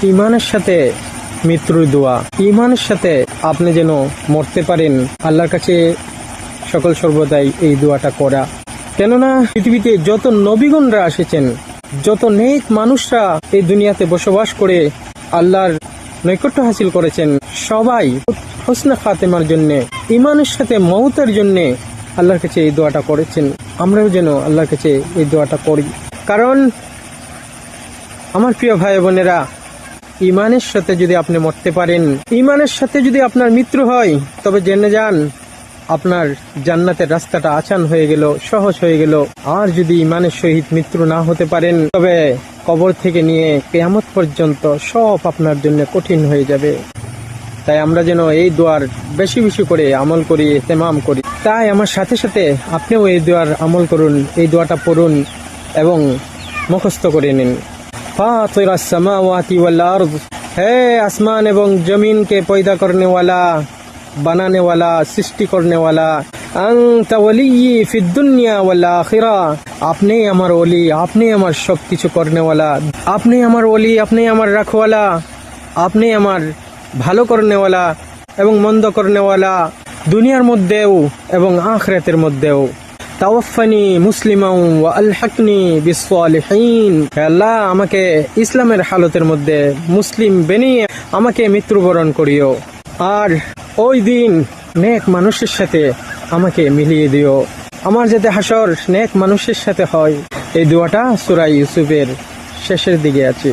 ঈমানের সাথে মৃত্যুর দোয়া। ঈমানের সাথে আপনি যেন মরতে পারেন, আল্লাহর কাছে সকল সর্বদাই এই দোয়াটা করা। কেননা পৃথিবীতে যত নবীগণরা এসেছেন, যত নেক মানুষরা এই দুনিয়াতে বসবাস করে আল্লাহর নৈকট্য হাসিল করেছেন, সবাই হুসনে খাতেমার জন্য, ঈমানের সাথে মওতের জন্য আল্লাহর কাছে এই দোয়াটা করেছেন। আমরাও যেন আল্লাহর কাছে এই দোয়াটা করি। কারণ আমার প্রিয় ভাই বোনেরা, ঈমানের সাথে যদি আপনি মরতে পারেন, ঈমানের সাথে যদি আপনার মৃত্যু হয়, তবে জেনে যান আপনার জান্নাতের রাস্তাটা আসান হয়ে গেল, সহজ হয়ে গেল। আর যদি ঈমানের সহিত মৃত্যু না হতে পারেন, তবে কবর থেকে নিয়ে কিয়ামত পর্যন্ত সব আপনার জন্য কঠিন হয়ে যাবে। তাই আমরা যেন এই দোয়ার বেশি বেশি করে আমল করি, ইহতেমাম করি। তাই আমার সাথে সাথে আপনিও এই দোয়ার আমল করুন, এই দোয়াটা পড়ুন এবং মুখস্থ করে নিন। ফাতিরাস সামাওয়াতি ওয়াল আরদ, হে আসমান এবং জমিনকে পয়দা করনে ওয়ালা, बनाने वाला, सृष्टि करने वाला, अंता वलिय्यी फिद दुनिया वल आखिरा, আপনি আমার ওলি, আপনি আমার সবকিছু করনে ওয়ালা, আপনি আমার ওলি, আপনি আমার রাখওয়ালা, আপনি আমার ভালো করনে ওয়ালা এবং মন্দ করনে ওয়ালা, দুনিয়ার মধ্যেও এবং আখিরাতের মধ্যেও। তাওয়াফানি মুসলিমান ওয়া আলহাকনি বিসসালিহিন, হে আল্লাহ আমাকে ইসলামের হালতের মধ্যে মুসলিম বানিয়ে আমাকে মৃত্যুবরণ করিও। আর ওই দিন নেক মানুষের সাথে আমাকে মিলিয়ে দিও, আমার যাতে হাসর নেক মানুষের সাথে হয়। এই দোয়াটা সূরা ইউসুফের শেষের দিকে আছে।